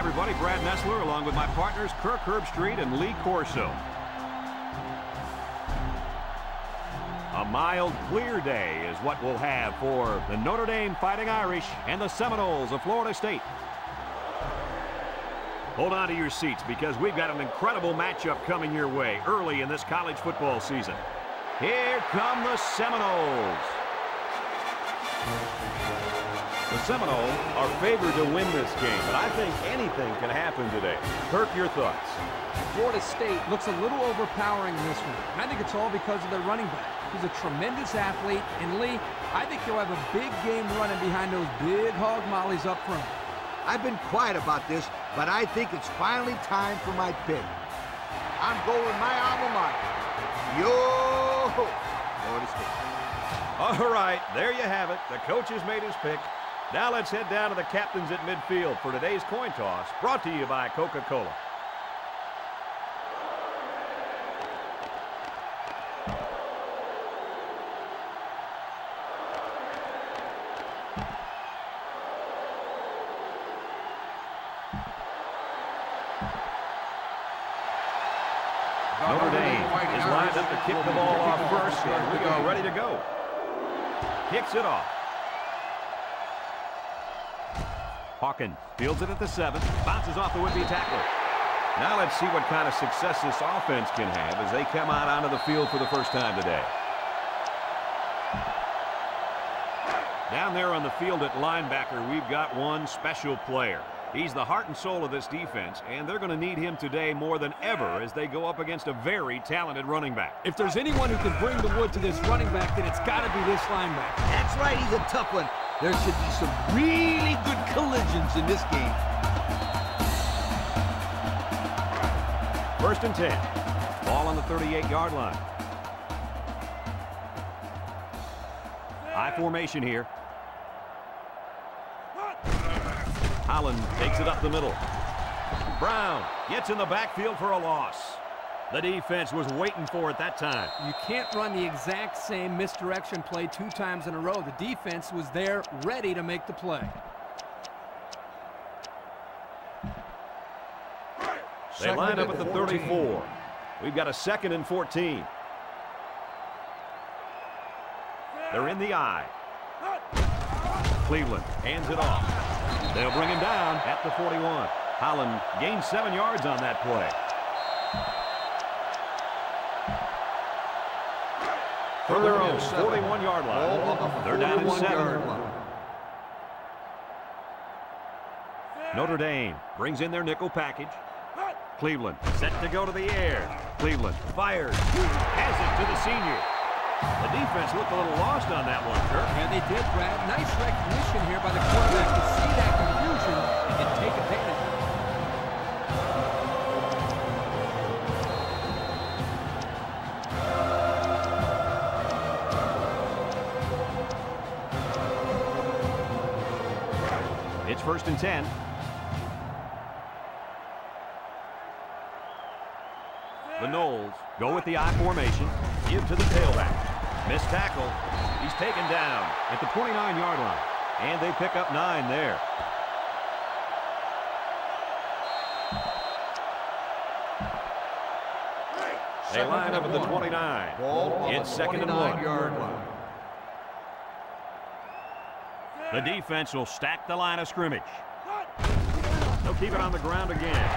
everybody. Brad Nessler along with my partners Kirk Herbstreit and Lee Corso. A mild, clear day is what we'll have for the Notre Dame Fighting Irish and the Seminoles of Florida State. Hold on to your seats because we've got an incredible matchup coming your way early in this college football season. Here come the Seminoles. The Seminoles are favored to win this game, but I think anything can happen today. Kirk, your thoughts? Florida State looks a little overpowering in this one. I think it's all because of their running back. He's a tremendous athlete, and Lee, I think he'll have a big game running behind those big hog mollies up front. I've been quiet about this, but I think it's finally time for my pick. I'm going with my alma mater. Yo, Florida State. All right, there you have it. The coach has made his pick. Now let's head down to the captains at midfield for today's coin toss, brought to you by Coca-Cola. Notre Dame is lined up to kick the ball off first, and we are ready to go. Kicks it off. Hawkins fields it at the 7, bounces off the would-be tackler. Now let's see what kind of success this offense can have as they come out onto the field for the first time today. Down there on the field at linebacker, we've got one special player. He's the heart and soul of this defense, and they're going to need him today more than ever as they go up against a very talented running back. If there's anyone who can bring the wood to this running back, then it's got to be this linebacker. That's right, he's a tough one. There should be some really good collisions in this game. 1st and 10. Ball on the 38-yard line. High formation here. Holland takes it up the middle. Brown gets in the backfield for a loss. The defense was waiting for it that time. You can't run the exact same misdirection play 2 times in a row. The defense was there ready to make the play. They line up at the 34. We've got a 2nd and 14. They're in the eye. Cleveland hands it off. They'll bring him down at the 41. Holland gains 7 yards on that play. From their own 41-yard line. They're down at 7. Notre Dame brings in their nickel package. Cleveland set to go to the air. Cleveland fires. Has it to the senior. The defense looked a little lost on that one, Kirk. Yeah, they did, Brad. Nice recognition here by the quarterback to see that confusion and take advantage of it. It's 1st and 10. The Noles go with the I formation. Give to the tailback. Missed tackle. He's taken down at the 29-yard line. And they pick up 9 there. They line up at the 29. It's 2nd and 1. The defense will stack the line of scrimmage. They'll keep it on the ground again.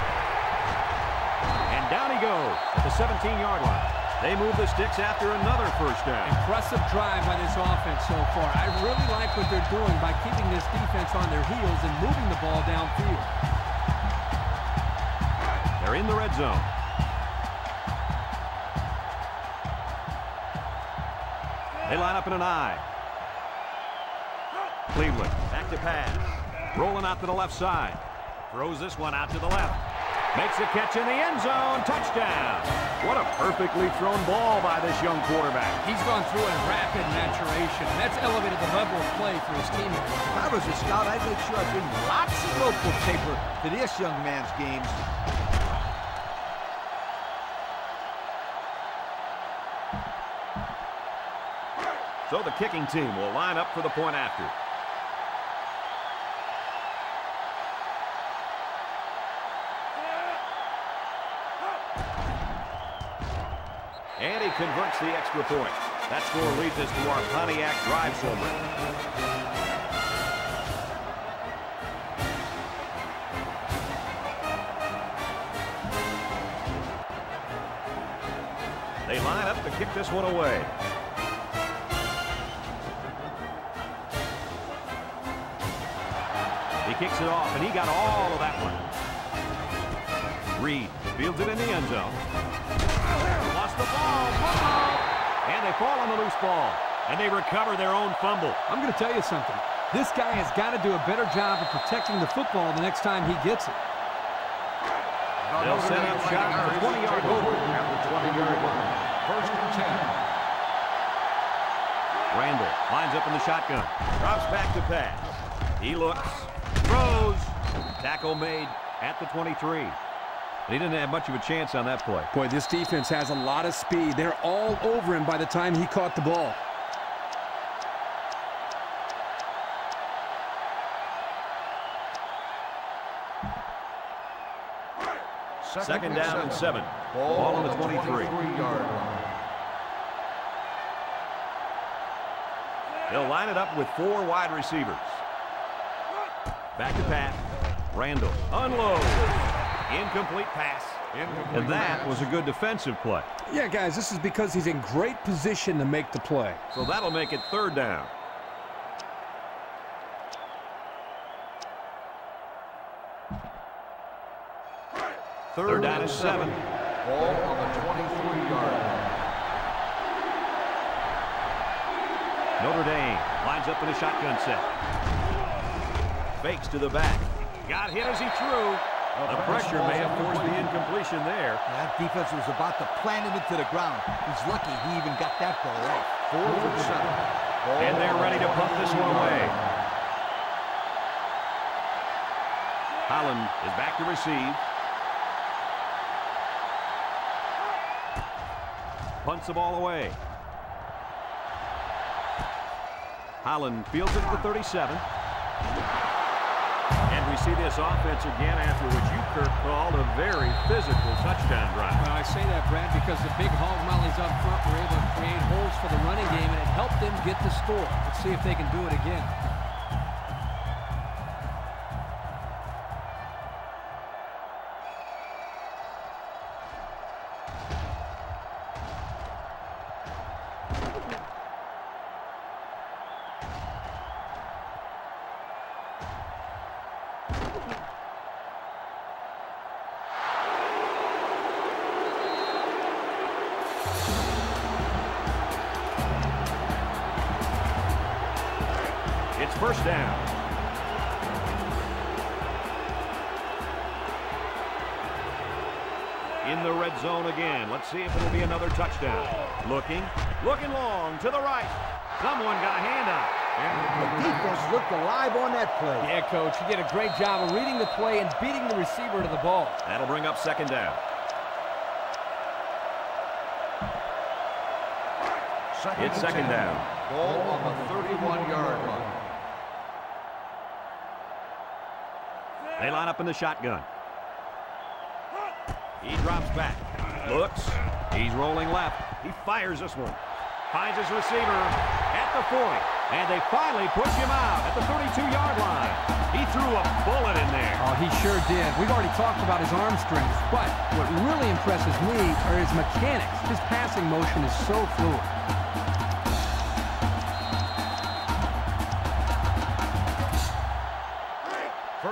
And down he goes at the 17-yard line. They move the sticks after another first down. Impressive drive by this offense so far. I really like what they're doing by keeping this defense on their heels and moving the ball downfield. They're in the red zone. They line up in an I. Cleveland back to pass. Rolling out to the left side. Throws this one out to the left. Makes a catch in the end zone. Touchdown. What a perfectly thrown ball by this young quarterback. He's gone through a rapid maturation. That's elevated the level of play for his teammates. If I was a scout, I'd make sure I bring lots of local paper to this young man's games. So the kicking team will line up for the point after. And he converts the extra point. That score leads us to our Pontiac drive summary. They line up to kick this one away. He kicks it off, and he got all of that one. Reed fields it in the end zone. Lost the ball. And they fall on the loose ball. And they recover their own fumble. I'm going to tell you something. This guy has got to do a better job of protecting the football the next time he gets it. They'll set up shot at the 20-yard line. At the 20-yard line. First and 10. Randall lines up in the shotgun. Drops back to pass. He looks. Throws. Tackle made at the 23. He didn't have much of a chance on that play. Boy, this defense has a lot of speed. They're all over him by the time he caught the ball. Second down and 7. Ball on the 23-yard line. They'll line it up with 4 wide receivers. Back to Pat. Randall unloads. Incomplete pass. And that was a good defensive play. Yeah, guys, this is because he's in great position to make the play. So that'll make it 3rd down. Third down and 7. Ball on the 23-yard line. Notre Dame lines up in a shotgun set. Fakes to the back. Got hit as he threw. The pressure may have forced the incompletion there. That defense was about to plant him into the ground. He's lucky he even got that ball off. 4th and 7. And they're ready to pump this one away. Holland is back to receive. Punts the ball away. Holland fields it at the 37. And we see this offense again after what you, Kirk, called a very physical touchdown drive. Well, I say that, Brad, because the big hog mollies up front were able to create holes for the running game, and it helped them get the score. Let's see if they can do it again. It's first down. In the red zone again. Let's see if it'll be another touchdown. Looking long to the right. Someone got a hand out. The defense looked alive on that play. Yeah, Coach, you did a great job of reading the play and beating the receiver to the ball. That'll bring up second down. It's second down. Ball on the 31-yard line. They line up in the shotgun. He drops back. Looks. He's rolling left. He fires this one. Finds his receiver at the 40. And they finally push him out at the 32-yard line. He threw a bullet in there. Oh, he sure did. We've already talked about his arm strength, but what really impresses me are his mechanics. His passing motion is so fluid.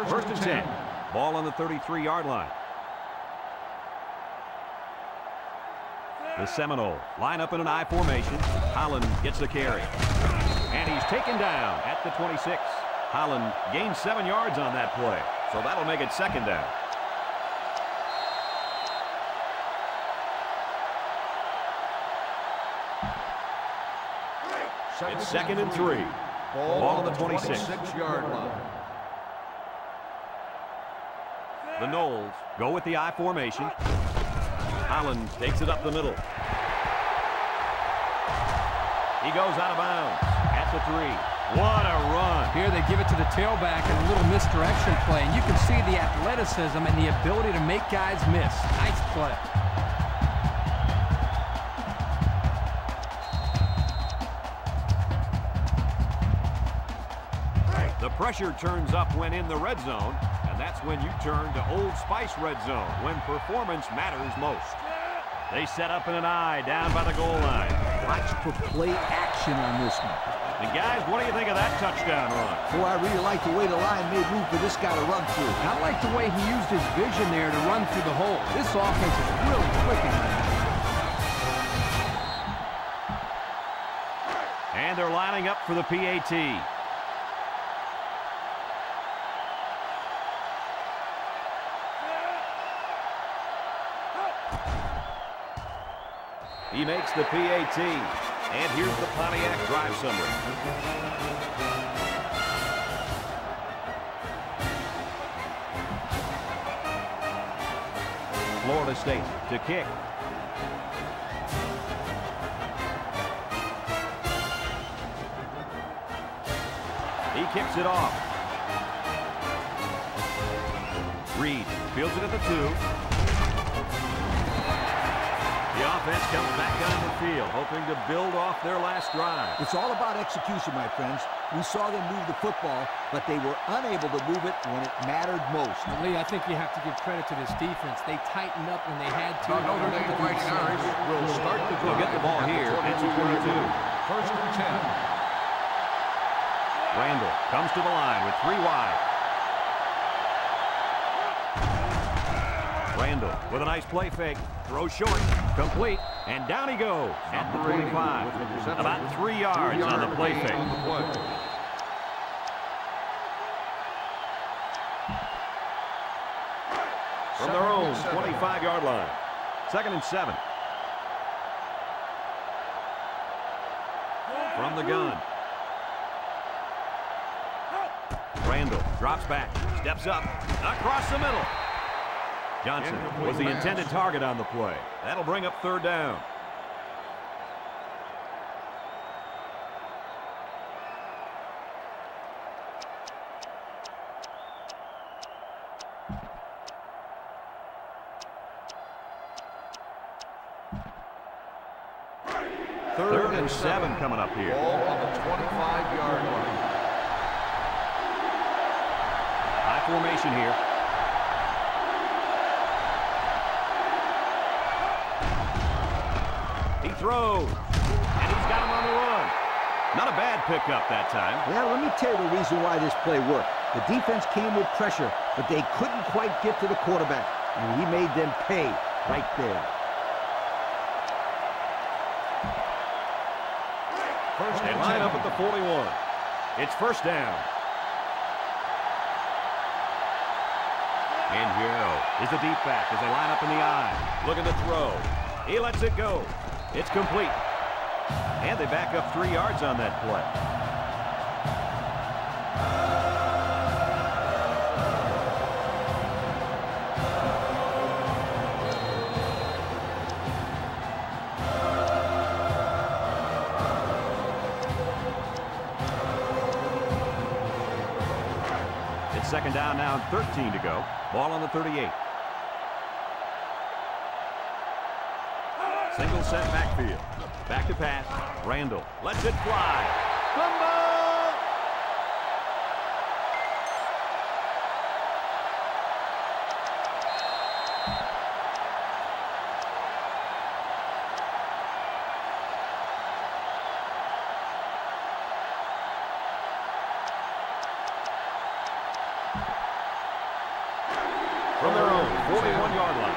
First and 10. Ball on the 33-yard line. The Seminoles line up in an I formation. Holland gets the carry. And he's taken down at the 26. Holland gains 7 yards on that play. So that'll make it second down. It's second and 3. Ball on the 26-yard line. The Noles go with the I formation. Holland takes it up the middle. He goes out of bounds at the 3. What a run. Here they give it to the tailback in a little misdirection play, and you can see the athleticism and the ability to make guys miss. Nice play. The pressure turns up when in the red zone, and that's when you turn to Old Spice Red Zone, when performance matters most. They set up in an I down by the goal line. Watch for play action on this one. And guys, what do you think of that touchdown run? Boy, I really like the way the line made room for this guy to run through. I like the way he used his vision there to run through the hole. This offense is really clicking right now. And they're lining up for the PAT. He makes the PAT. And here's the Pontiac drive summary. Florida State to kick. He kicks it off. Reed fields it at the 2. The offense comes back on the field, hoping to build off their last drive. It's all about execution, my friends. We saw them move the football, but they were unable to move it when it mattered most. Lee, I think you have to give credit to this defense. They tightened up when they had to. Notre Dame Fighting Irish will start the drive. They'll get the ball here at the 22. First and 10. Randall comes to the line with 3 wide. Randall with a nice play fake. Throw short. Complete. And down he goes at the 25. About 3 yards on the play fake. From their own 25-yard line. 2nd and 7. From the gun. Randall drops back, steps up, across the middle. Johnson was the intended target on the play. That'll bring up 3rd down. Third and 7 coming up here. Ball on the 25-yard line. High formation here. He throws, and he's got him on the run. Not a bad pickup that time. Yeah, let me tell you the reason why this play worked. The defense came with pressure, but they couldn't quite get to the quarterback, and he made them pay right there. They line up at the 41. It's 1st down. And here is the deep back as they line up in the I. Looking to throw. He lets it go. It's complete. And they back up 3 yards on that play. It's 2nd down now and 13 to go. Ball on the 38. Single set backfield. Back to pass. Randall lets it fly. Fumble! From their own 41-yard line.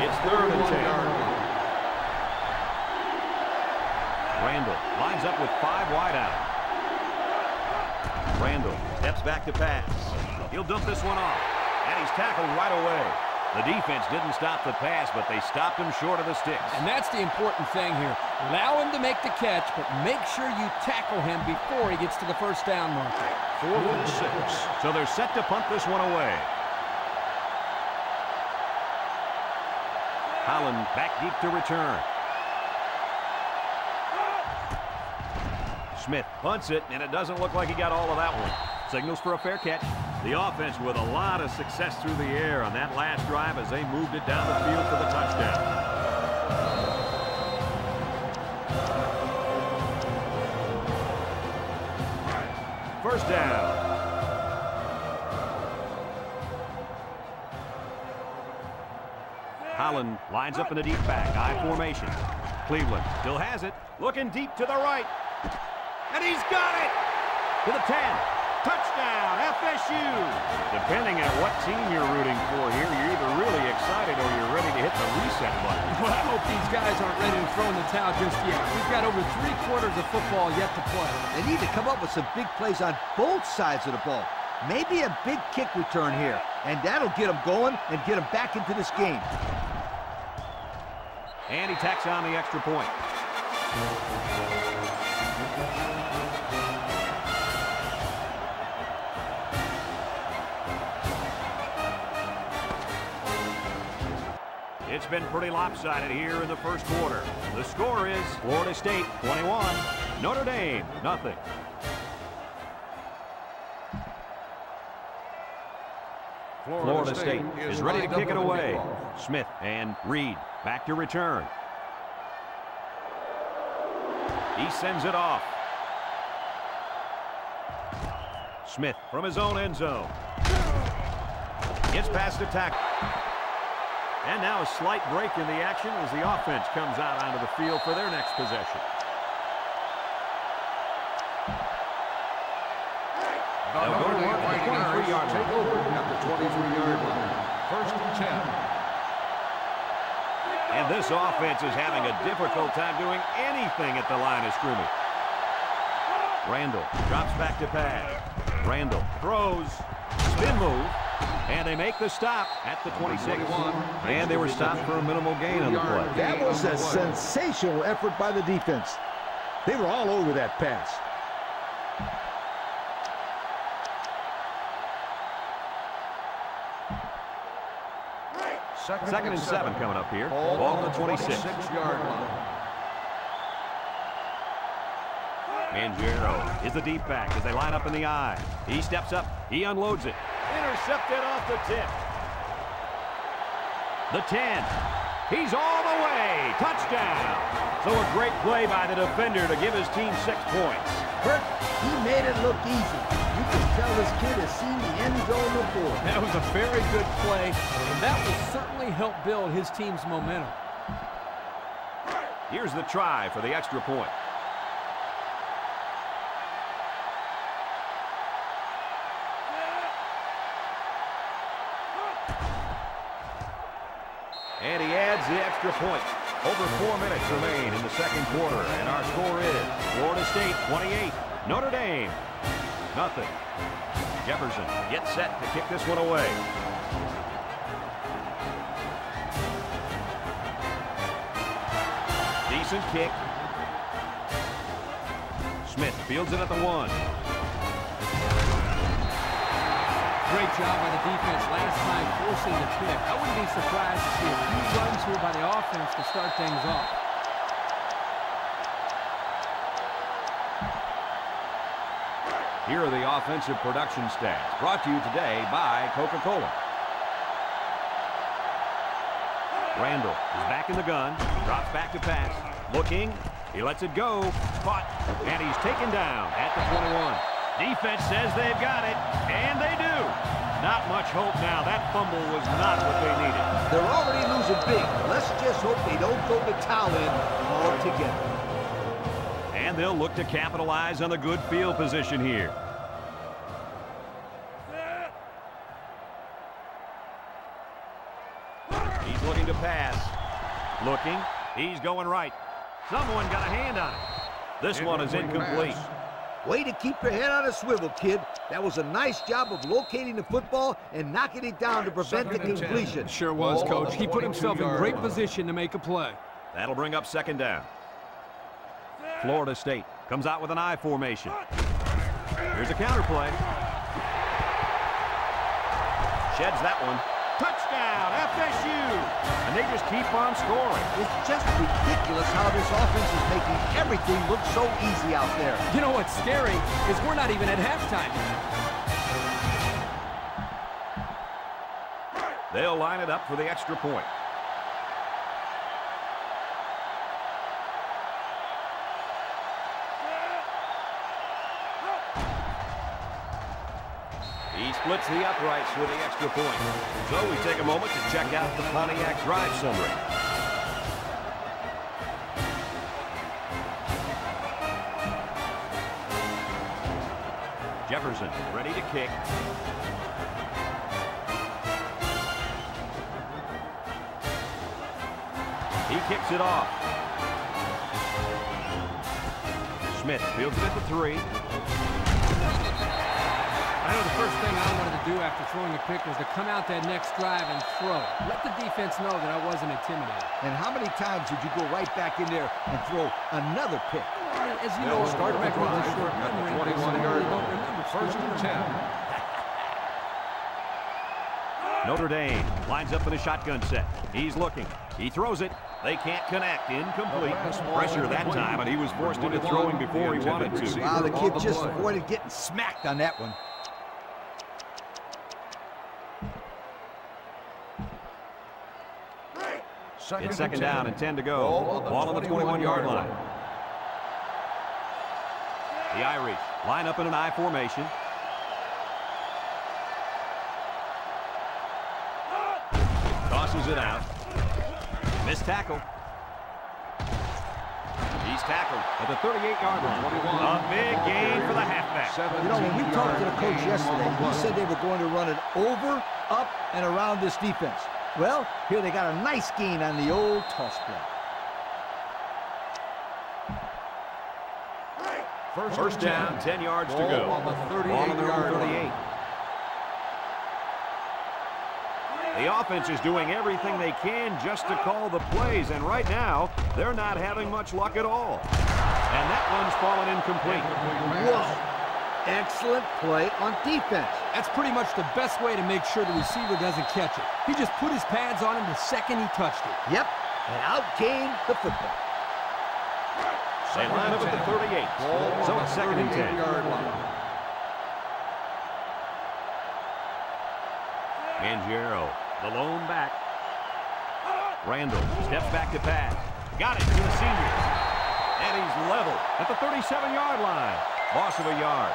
It's 3rd and 10. Randall lines up with 5 wide out. Randall steps back to pass. He'll dump this one off. And he's tackled right away. The defense didn't stop the pass, but they stopped him short of the sticks. And that's the important thing here. Allow him to make the catch, but make sure you tackle him before he gets to the 1st down marker. 4th and 6. So they're set to punt this one away. Holland back deep to return. Smith punts it, and it doesn't look like he got all of that one. Signals for a fair catch. The offense with a lot of success through the air on that last drive as they moved it down the field for the touchdown. First down. Allen lines up in the deep back. I formation. Cleveland still has it. Looking deep to the right. And he's got it! To the 10. Touchdown, FSU! Depending on what team you're rooting for here, you're either really excited or you're ready to hit the reset button. Well, I hope these guys aren't ready to throw in the towel just yet. We've got over 3/4 of football yet to play. They need to come up with some big plays on both sides of the ball. Maybe a big kick return here, and that'll get them going and get them back into this game. And he tacks on the extra point. It's been pretty lopsided here in the first quarter. The score is Florida State 21, Notre Dame nothing. Florida State is ready to kick it away. Smith and Reed back to return. He sends it off. Smith from his own end zone. Gets past the tackle. And now a slight break in the action as the offense comes out onto the field for their next possession. They'll go to work at the 23-yard line. Take over at the 23-yard line. First and 10. And this offense is having a difficult time doing anything at the line of scrimmage. Randall drops back to pass. Randall throws. Spin move. And they make the stop at the 26. And they were stopped for a minimal gain on the play. That was a sensational effort by the defense. They were all over that pass. Second and 7 coming up here. Ball on the 26-yard line. Mangiero is the deep back as they line up in the I. He steps up. He unloads it. Intercepted off the tip. The 10. He's all the way. Touchdown. So a great play by the defender to give his team 6 points. Kurt, he made it look easy. You can tell this kid has seen the end zone before. That was a very good play, and that will certainly help build his team's momentum. Here's the try for the extra point. And he adds the extra point. Over 4 minutes remain in the second quarter, and our score is Florida State 28, Notre Dame nothing. Jefferson gets set to kick this one away. Decent kick. Smith fields it at the 1. Great job by the defense last time forcing the pick. I wouldn't be surprised to see a few runs here by the offense to start things off. Here are the offensive production stats brought to you today by Coca-Cola. Randall is back in the gun, drops back to pass, looking, he lets it go, caught, and he's taken down at the 21. Defense says they've got it, and they do. Not much hope now. That fumble was not what they needed. They're already losing big. Let's just hope they don't throw the towel in altogether. And they'll look to capitalize on the good field position here. He's looking to pass. Looking. He's going right. Someone got a hand on it. This one is incomplete. Way to keep your head on a swivel, kid. That was a nice job of locating the football and knocking it down to prevent the completion. Sure was, Coach. He put himself in great position to make a play. That'll bring up second down. Florida State comes out with an I formation. Here's a counter play. Sheds that one. Touchdown, FSU! And they just keep on scoring. It's just ridiculous how this offense is making everything look so easy out there. You know what's scary is we're not even at halftime yet. They'll line it up for the extra point. He splits the uprights with the extra point. So we take a moment to check out the Pontiac drive summary. Jefferson ready to kick. He kicks it off. Smith fields it at the 3. I know the first thing I wanted to do after throwing a pick was to come out that next drive and throw. Let the defense know that I wasn't intimidated. And how many times did you go right back in there and throw another pick? As you know, Start the quarterback needs a drive short at the memory, so 21-yard they don't line. remember. First and 10. Notre Dame lines up in a shotgun set. He's looking. He throws it. They can't connect. Incomplete. Pressure that time, and he was forced into throwing before he wanted to. Wow, the kid just avoided getting smacked on that one. It's second down and 10 to go. Ball on the 21-yard line. The Irish line up in an I formation. Tosses it out. Missed tackle. He's tackled at the 38-yard line. A big gain for the halfback. You know, when we talked to the coach yesterday, he said they were going to run it over, up, and around this defense. Well, here they got a nice gain on the old toss play. First down, 10 yards to go. On the 38-yard line. The offense is doing everything they can just to call the plays, and right now, they're not having much luck at all. And that one's fallen incomplete. Whoa. Excellent play on defense. That's pretty much the best way to make sure the receiver doesn't catch it. He just put his pads on him the second he touched it. Yep, and outgained the football. They line up at the 38, so it's second and 10. 38-yard line. Angero, the lone back. Randall steps back to pass. Got it to the senior. And he's level at the 37-yard line. Loss of a yard.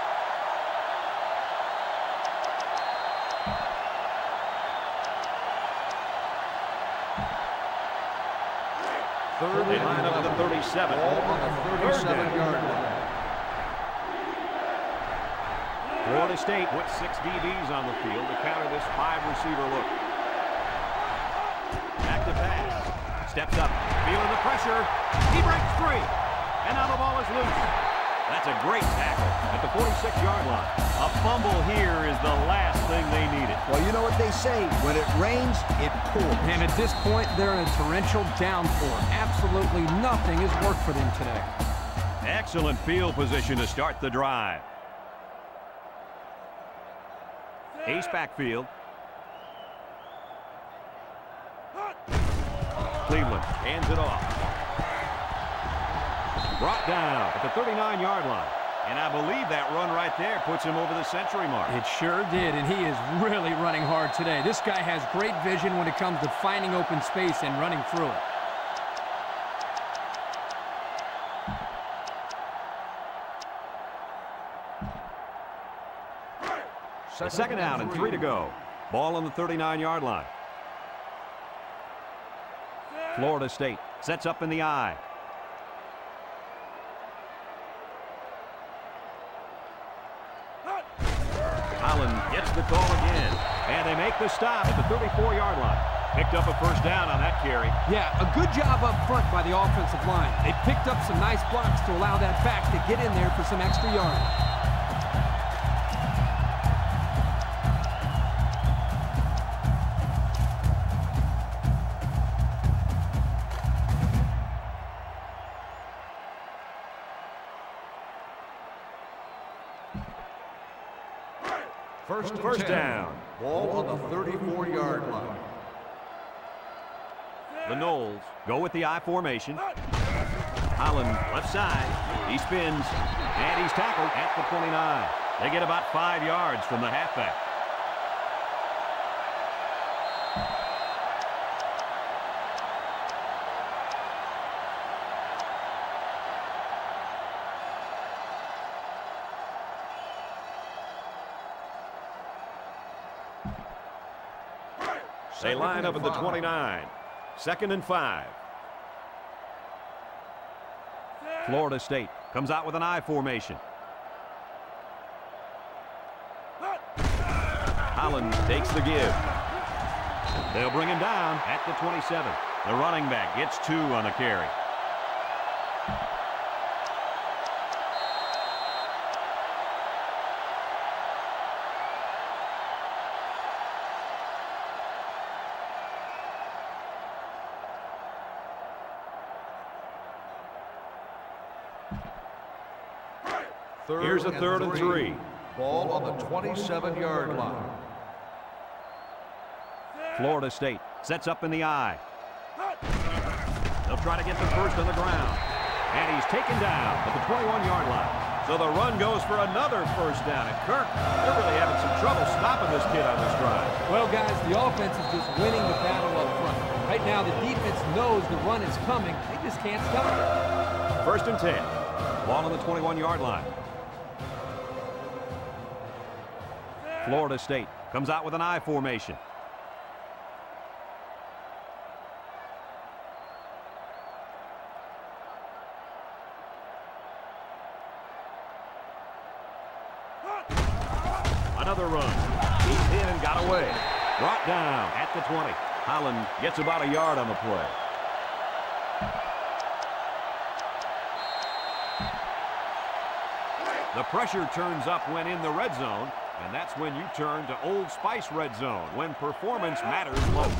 They line up at the 37. Ball on the 37-yard line. Florida State puts 6 DBs on the field to counter this 5-receiver look. Back to pass. Steps up. Feeling the pressure. He breaks free. And now the ball is loose. That's a great tackle at the 46-yard line. A fumble here is the last thing they needed. Well, you know what they say. When it rains, it pours. And at this point, they're in a torrential downpour. Absolutely nothing has worked for them today. Excellent field position to start the drive. Ace backfield. Cleveland hands it off. Brought down at the 39-yard line. And I believe that run right there puts him over the century mark. It sure did, and he is really running hard today. This guy has great vision when it comes to finding open space and running through it. The second down and 3 to go. Ball on the 39-yard line. Florida State sets up in the I. Holland gets the call again. And they make the stop at the 34-yard line. Picked up a first down on that carry. Yeah, a good job up front by the offensive line. They picked up some nice blocks to allow that back to get in there for some extra yardage. First down. Ball on the 34-yard line. The Noles go with the I formation. Holland left side. He spins. And he's tackled at the 29. They get about 5 yards from the halfback. They line up at the 29. 2nd and 5. Florida State comes out with an I formation. Holland takes the give. They'll bring him down at the 27. The running back gets 2 on the carry. Here's a 3rd and 3. Ball on the 27-yard line. Florida State sets up in the I. They'll try to get the first on the ground. And he's taken down at the 21-yard line. So the run goes for another first down. And Kirk, they're really having some trouble stopping this kid on this drive. Well, guys, the offense is just winning the battle up front. Right now, the defense knows the run is coming. They just can't stop it. 1st and 10. Ball on the 21-yard line. Florida State comes out with an I formation. Another run. He's hit and got away. Brought down at the 20. Holland gets about a yard on the play. The pressure turns up when in the red zone, and that's when you turn to Old Spice red zone, when performance matters most.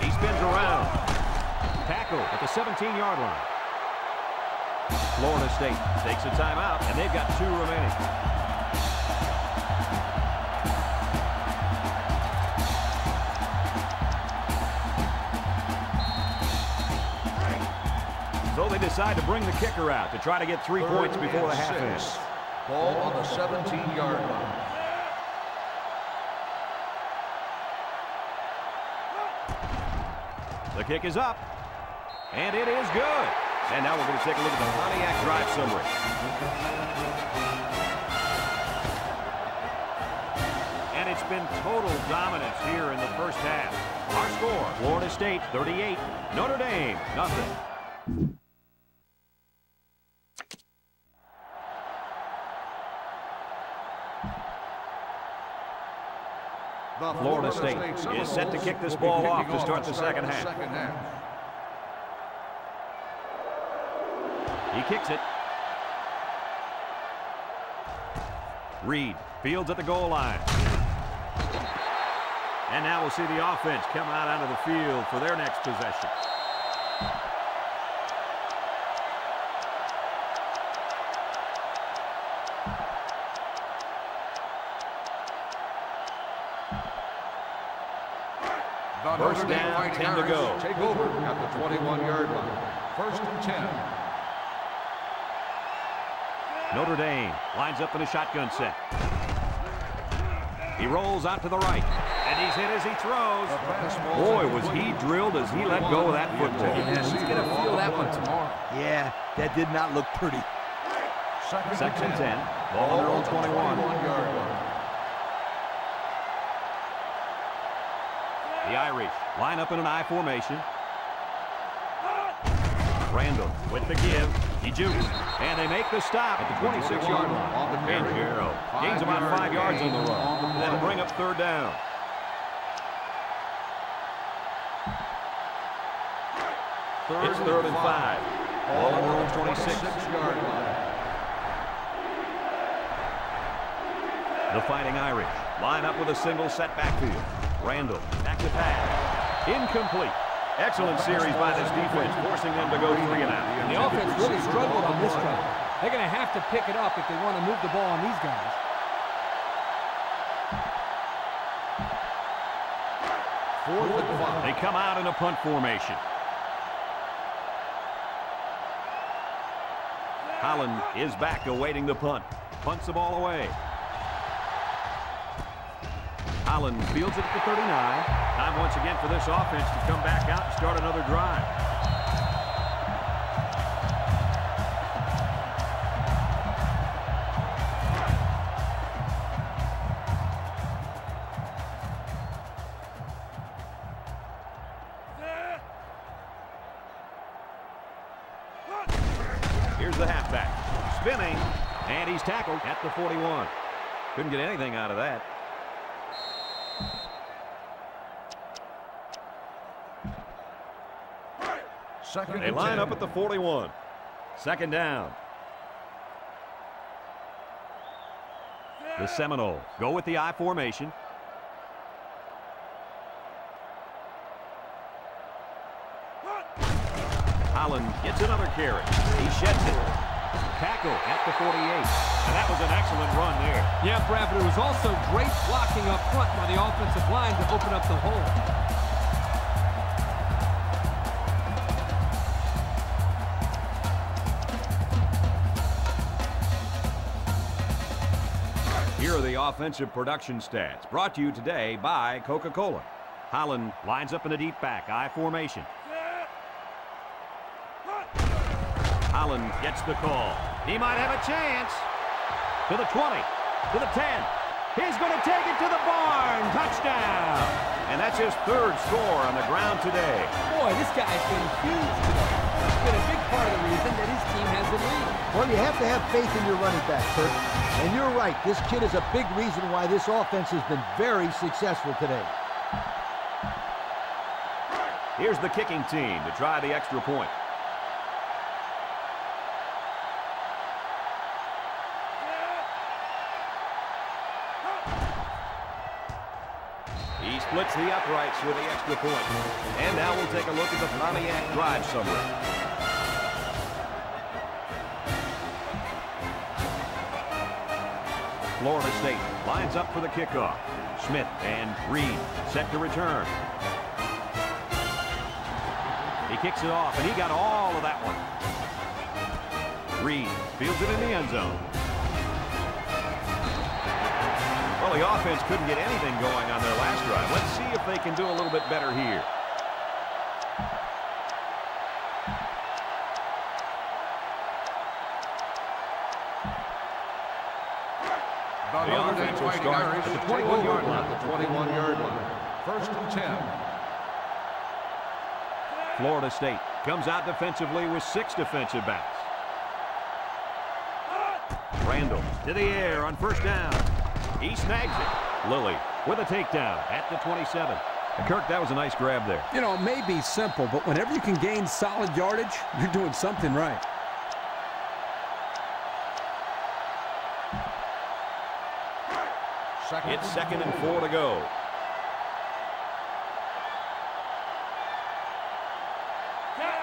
He spins around. Tackle at the 17-yard line. Florida State takes a timeout, and they've got 2 remaining. So they decide to bring the kicker out to try to get 3 points before the half ends. Ball on the 17-yard line. The kick is up, and it is good. And now we're going to take a look at the Pontiac drive summary. And it's been total dominance here in the first half. Our score, Florida State 38, Notre Dame nothing. Florida State is set to kick this ball off to start the second half. He kicks it. Reed fields at the goal line. And now we'll see the offense come out onto the field for their next possession. First down, 10 to go. Take over at the 21-yard line. 1st and 10. Notre Dame lines up in a shotgun set. He rolls out to the right, and he's hit as he throws. Boy, was he drilled as he let go of that football. Yeah, he's going to feel that one tomorrow. Yeah, that did not look pretty. 2nd and 10. Ball on their own 21. The Irish line up in an I formation. Randall with the give. He jukes. And they make the stop at the 26-yard line. Banchero gains about 5 yards on the run. That'll bring up 3rd down. It's 3rd and 5. Ball on their own 26-yard line. The Fighting Irish line up with a single set backfield. Randall back to pass. Incomplete. Excellent series by this defense, forcing them to go 3 and out. And the offense really struggled on this drive. They're going to have to pick it up if they want to move the ball on these guys. They come out in a punt formation. Holland is back awaiting the punt. Punts the ball away. Holland fields it at the 39. Time once again for this offense to come back out and start another drive. the halfback. Spinning, and he's tackled at the 41. Couldn't get anything out of that. They line up at the 41. Second down. The Seminoles go with the I formation. Holland gets another carry. He sheds it. Tackle at the 48. And that was an excellent run there. Yeah, Brad, but it was also great blocking up front by the offensive line to open up the hole. Here are the offensive production stats, brought to you today by Coca-Cola. Holland lines up in a deep back, I formation. Holland gets the call. He might have a chance. To the 20, to the 10. He's going to take it to the barn. Touchdown. And that's his third score on the ground today. Boy, this guy's been huge today. It's been a big part of the reason that his team has the lead. Well, you have to have faith in your running back, Kurt. And you're right, this kid is a big reason why this offense has been very successful today. Here's the kicking team to try the extra point. He splits the uprights with the extra point. And now we'll take a look at the Pontiac drive summary. Florida State lines up for the kickoff. Smith and Reed set to return. He kicks it off, and he got all of that one. Reed fields it in the end zone. Well, the offense couldn't get anything going on their last drive. Let's see if they can do a little bit better here. The offense will start at the 21-yard line. The 21-yard line. First and 10. Florida State comes out defensively with 6 defensive backs. Randall to the air on first down. He snags it. Lilly with a takedown at the 27. Kirk, that was a nice grab there. You know, it may be simple, but whenever you can gain solid yardage, you're doing something right. It's 2nd and 4 to go.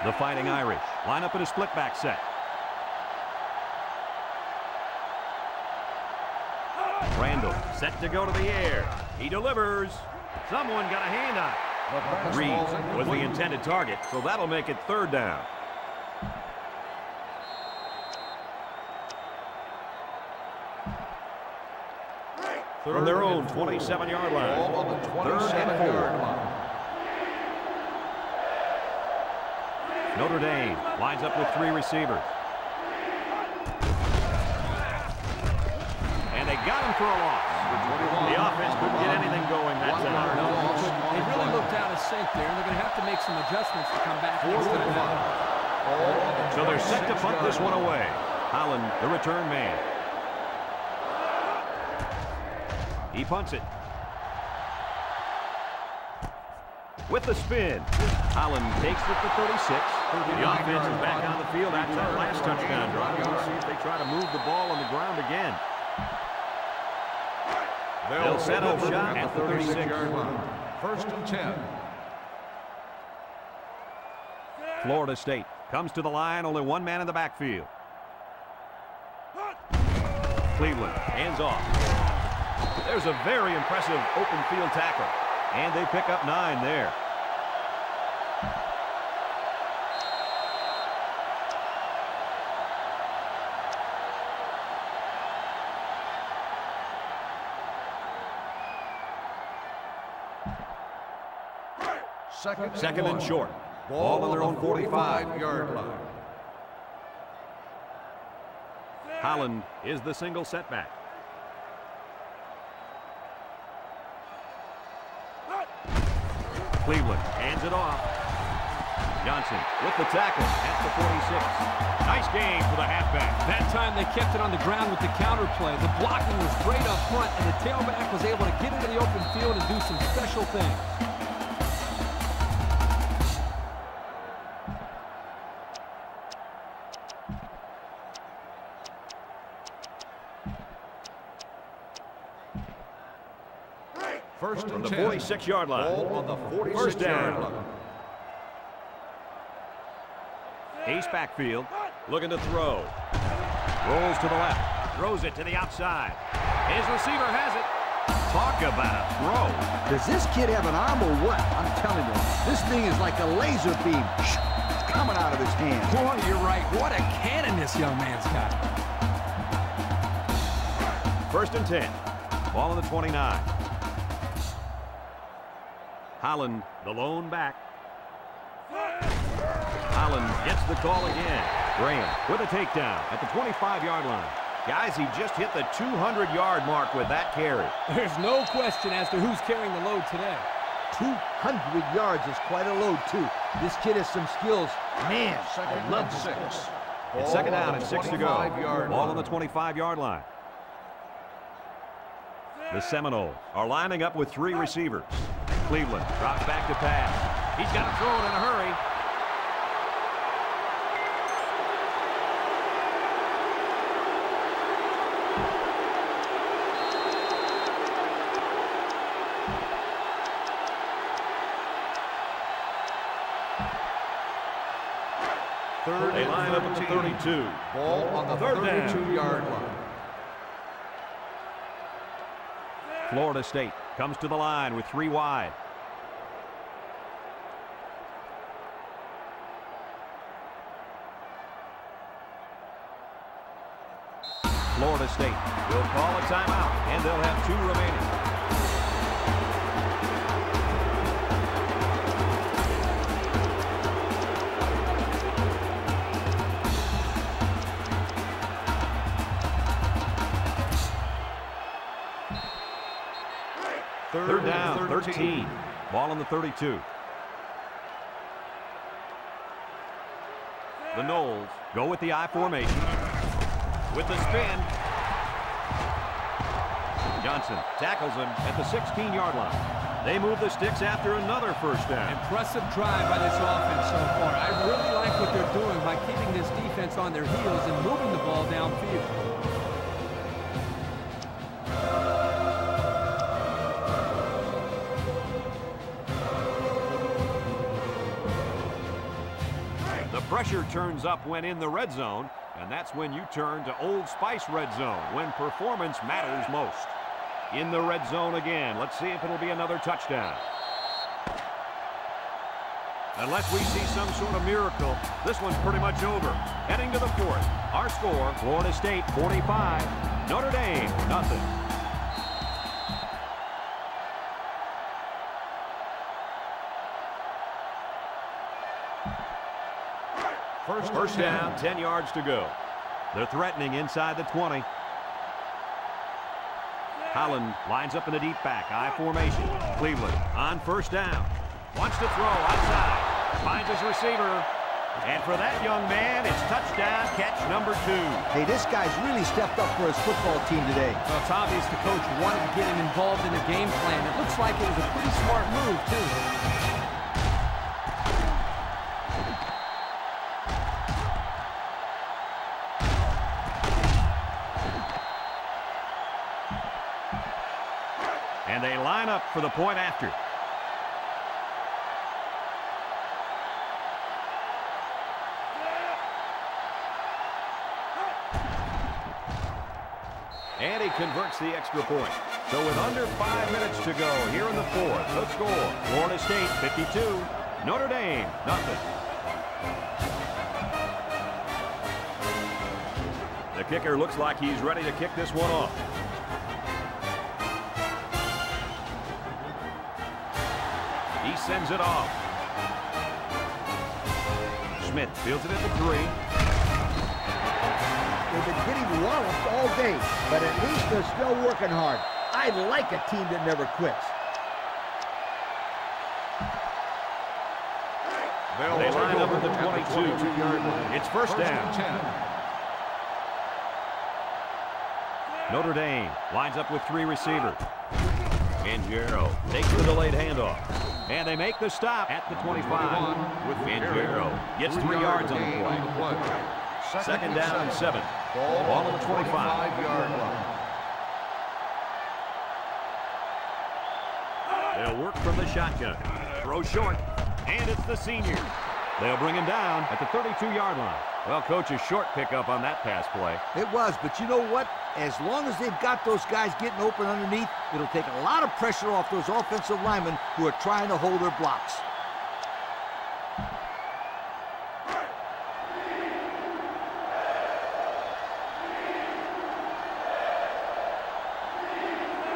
The Fighting Irish line up in a split back set. Randall set to go to the air. He delivers. Someone got a hand on it. Reed was the intended target, so that'll make it 3rd down. From their own 27-yard line. Ball on the 27-yard line. Notre Dame lines up with 3 receivers. And they got him for a loss. The offense couldn't get anything going that time. No, they really looked out of sync there, and they're going to have to make some adjustments to come back. So they're set to punt this one away. Holland, the return man. He punts it. With the spin. Holland takes it to 36. The offense is back on the field after that last touchdown drive. Let's see if they try to move the ball on the ground again. They'll set up shot at the 36-yard line. First and 10. Florida State comes to the line, only one man in the backfield. Cleveland hands off. There's a very impressive open field tackle, and they pick up 9 there. Second and short. Ball on their own 45-yard line. Holland is the single setback. Cleveland hands it off. Johnson with the tackle at the 46. Nice game for the halfback. That time they kept it on the ground with the counter play. The blocking was great up front, and the tailback was able to get into the open field and do some special things. First From and the 10. 46-yard line. Ball on the 46-yard First down. line. Ace backfield, looking to throw. Rolls to the left, throws it to the outside. His receiver has it. Talk about a throw. Does this kid have an arm or what? I'm telling you, this thing is like a laser beam. It's coming out of his hand. Boy, you're right. What a cannon this young man's got. First and 10. Ball on the 29. Holland, the lone back. Holland gets the call again. Graham with a takedown at the 25-yard line. Guys, he just hit the 200-yard mark with that carry. There's no question as to who's carrying the load today. 200 yards is quite a load, too. This kid has some skills. Man, Second I love and this. 6. It's second down and 6 to go. 25-yard Ball line. on the 25-yard line. The Seminoles are lining up with 3 receivers. Cleveland drops back to pass. He's got to throw it in a hurry. They line up at the 32. Ball on the Third down. 32-yard line. Florida State comes to the line with 3 wide. Florida State will call a timeout, and they'll have 2 remaining. Third down, 13. Ball on the 32. The Noles go with the I formation. With the spin. Johnson tackles him at the 16-yard line. They move the sticks after another first down. Impressive drive by this offense so far. I really like what they're doing by keeping this defense on their heels and moving the ball downfield. The pressure turns up when in the red zone, and that's when you turn to Old Spice Red Zone, when performance matters most. In the red zone again. Let's see if it'll be another touchdown. Unless we see some sort of miracle, this one's pretty much over. Heading to the 4th. Our score, Florida State 45, Notre Dame nothing. First down, 10 yards to go. They're threatening inside the 20. Holland lines up in the deep back, I formation. Cleveland on first down. Wants to throw outside. Finds his receiver. And for that young man, it's touchdown catch number 2. Hey, this guy's really stepped up for his football team today. Well, it's obvious the coach wanted to get him involved in the game plan. It looks like it was a pretty smart move, too. And they line up for the point after. And he converts the extra point. So with under 5 minutes to go here in the 4th, the score, Florida State 52, Notre Dame nothing. The kicker looks like he's ready to kick this one off. He sends it off. Smith fields it at the 3. They've been getting walloped all day, but at least they're still working hard. I like a team that never quits. They line up at the 22. It's first down. 10. Notre Dame lines up with 3 receivers. Angero takes the delayed handoff. And they make the stop at the 25. With Angero gets 3 yards on the play. Second down and 7. Ball on the 25-yard line. They'll work from the shotgun. Throw short. And it's the senior. They'll bring him down at the 32-yard line. Well, Coach, a short pickup on that pass play. It was, but you know what? As long as they've got those guys getting open underneath, it'll take a lot of pressure off those offensive linemen who are trying to hold their blocks.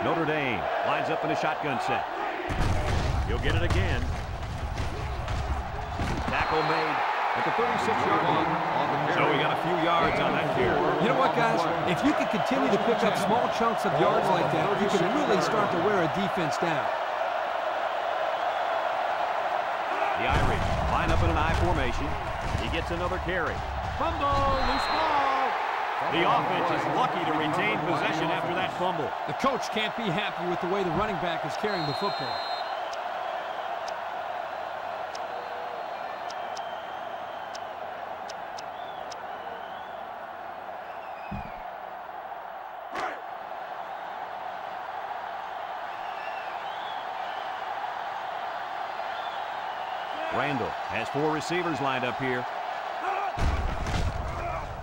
Notre Dame lines up in a shotgun set. He'll get it again. Tackle made at the 36-yard line. So we got a few yards on that carry. You know what, guys? If you can continue to pick up small chunks of yards like that, you can really start to wear a defense down. The Irish line up in an I formation. He gets another carry. Fumble, loose ball. The offense is lucky to retain possession after that fumble. The coach can't be happy with the way the running back is carrying the football. Randall has 4 receivers lined up here.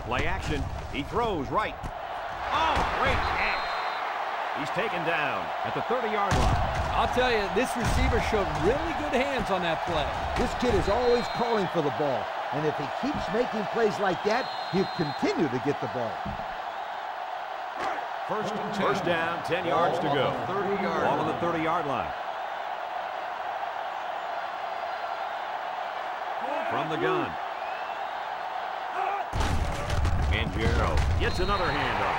Play action. He throws right. Oh, great catch. He's taken down at the 30-yard line. I'll tell you, this receiver showed really good hands on that play. This kid is always calling for the ball, and if he keeps making plays like that, he'll continue to get the ball. First and 10. First down, 10 yards to go. 30-yard Ball on the 30-yard line. From the gun. Angero gets another handoff.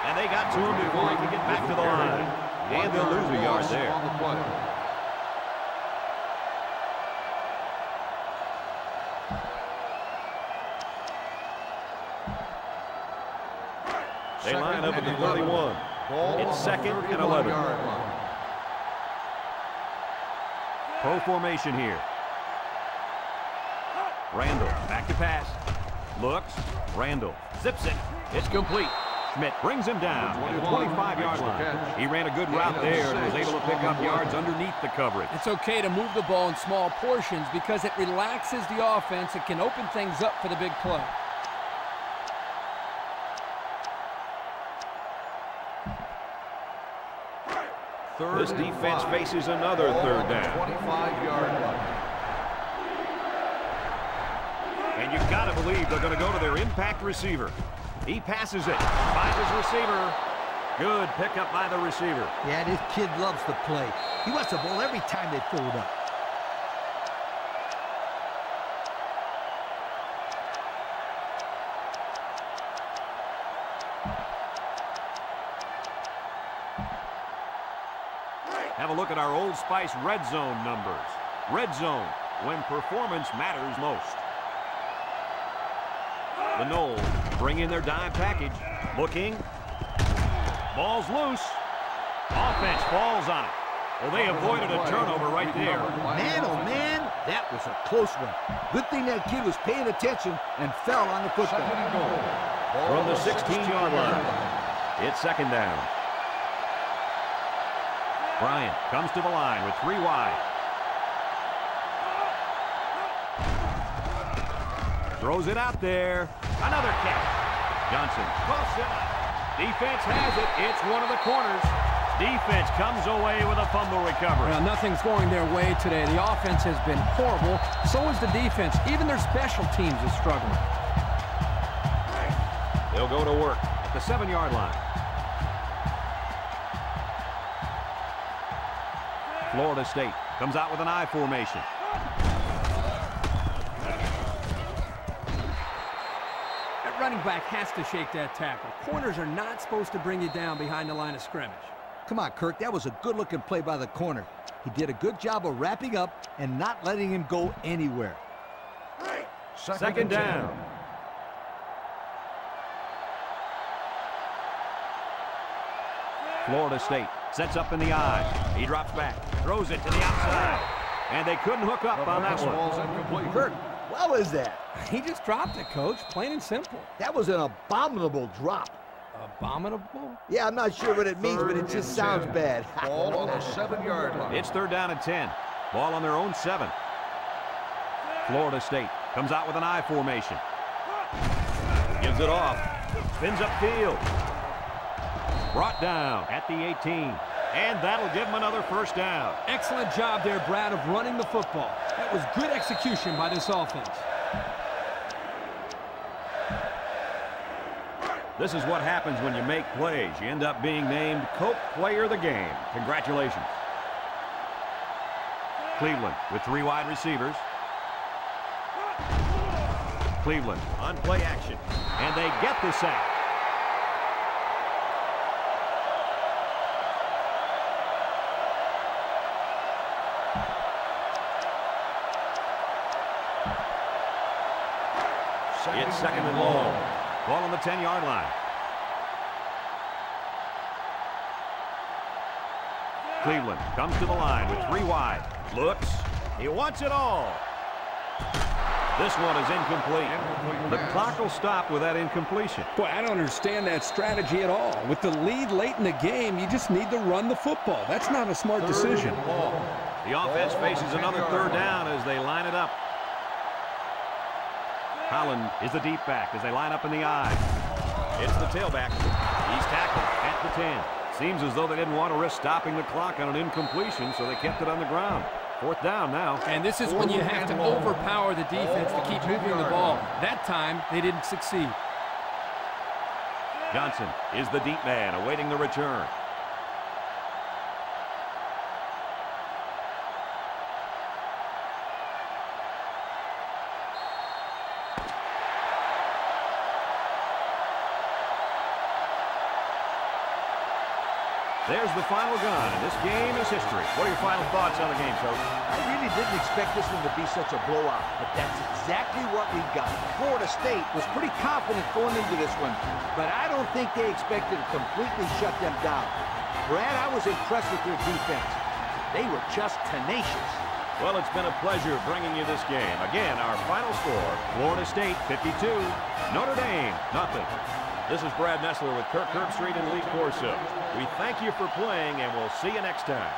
And they got to him before he could get back to the line. And they'll lose a yard there. On the play. They line up at the 31. It's second and 11. Pro formation here. Randall back to pass. Looks. Randall zips it. It's complete. Schmidt brings him down at the 25-yard line. He ran a good route there and was able to pick up yards underneath the coverage. It's okay to move the ball in small portions because it relaxes the offense. It can open things up for the big play. This defense faces another third down. 25-yard line. And you've got to believe they're going to go to their impact receiver. He passes it. Finds his receiver. Good pickup by the receiver. Yeah, this kid loves to play. He wants the ball every time they throw it up. Have a look at our Old Spice red zone numbers. Red zone, when performance matters most. The Noles bring in their dime package. Looking. Ball's loose. Offense falls on it. Well, they avoided a turnover right there. Man, oh man, that was a close one. Good thing that kid was paying attention and fell on the football. From the 16-yard line, it's second down. Bryant comes to the line with 3 wide. Throws it out there. Another catch. Johnson. Defense has it. It's one of the corners. Defense comes away with a fumble recovery. Well, nothing's going their way today. The offense has been horrible. So is the defense. Even their special teams is struggling. They'll go to work at the 7-yard line. Florida State comes out with an I formation. That running back has to shake that tackle. Corners are not supposed to bring you down behind the line of scrimmage. Come on, Kirk, that was a good-looking play by the corner. He did a good job of wrapping up and not letting him go anywhere. Second down. Florida State sets up in the I. He drops back, throws it to the outside. And they couldn't hook up on that one. Kurt, what was that? He just dropped it, Coach. Plain and simple. That was an abominable drop. Abominable? Yeah, I'm not sure what it means, but it just sounds bad. Ball on the 7-yard line. It's third down and 10. Ball on their own 7. Florida State comes out with an I formation. Gives it off. Spins upfield. Brought down at the 18. And that'll give them another first down. Excellent job there, Brad, of running the football. That was good execution by this offense. This is what happens when you make plays. You end up being named Coke Player of the Game. Congratulations. Cleveland with 3 wide receivers. Cleveland on play action. And they get the sack. It's second and long. Ball on the 10-yard line. Cleveland comes to the line with 3 wide. Looks. He wants it all. This one is incomplete. The clock will stop with that incompletion. Boy, I don't understand that strategy at all. With the lead late in the game, you just need to run the football. That's not a smart decision. The offense faces another third down as they line it up. Holland is the deep back as they line up in the I. It's the tailback. He's tackled at the 10. Seems as though they didn't want to risk stopping the clock on an incompletion, so they kept it on the ground. Fourth down now. And this is when you have to overpower the defense to keep moving the ball. That time, they didn't succeed. Johnson is the deep man awaiting the return. There's the final gun, and this game is history. What are your final thoughts on the game, Coach? I really didn't expect this one to be such a blowout, but that's exactly what we got. Florida State was pretty confident going into this one, but I don't think they expected to completely shut them down. Brad, I was impressed with their defense. They were just tenacious. Well, it's been a pleasure bringing you this game. Again, our final score, Florida State 52, Notre Dame nothing. This is Brad Nessler with Kirk Herbstreit and Lee Corso. We thank you for playing, and we'll see you next time.